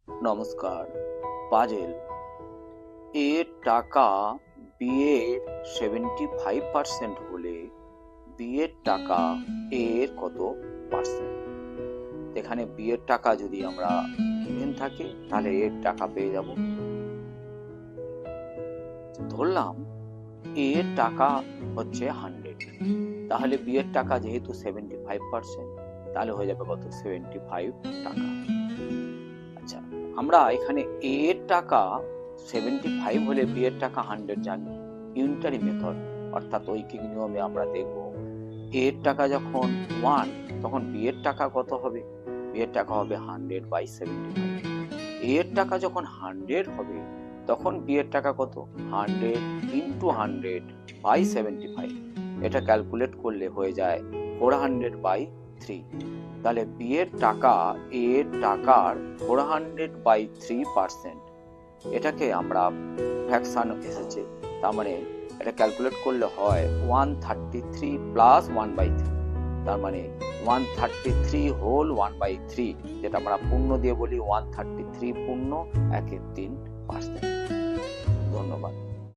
নমস্কার। পাজেল এর টাকা বি এর 75% হলে বি এর টাকা এ এর কত পার্সেন্ট? এখানে বি এর টাকা যদি আমরা গিভেন থাকে তাহলে এর টাকা পেয়ে যাব। ধরলাম এ এর টাকা হচ্ছে 100, তাহলে বি এর টাকা যেহেতু 75%, তাহলে হয়ে যাবে কত? 75 টাকা। আচ্ছা, আমরা এখানে এ এর টাকা 75 হলে বি এর টাকা 100 জানি। ইউনিটারি মেথড অর্থাৎ ঐকিক নিয়মে আমরা দেখব এ এর টাকা যখন 1 তখন বি এর টাকা কত হবে? বি এর টাকা হবে 100/75। এ এর টাকা যখন 100 হবে তখন বি এর টাকা কত? 100 × 100/75। এটা ক্যালকুলেট করলে হয়ে যায় 400/3। তাহলে বি এর টাকা এ এর টাকার 400/3%। এটাকে আমরা ফ্র্যাকশন এসেছে, তার মানে এটা ক্যালকুলেট করলে হয় 133 + 1/3, তার মানে 133 হোল 1/3, যেটা আমরা পূর্ণ দিয়ে বলি 133 পূর্ণ 1/3%। ধন্যবাদ।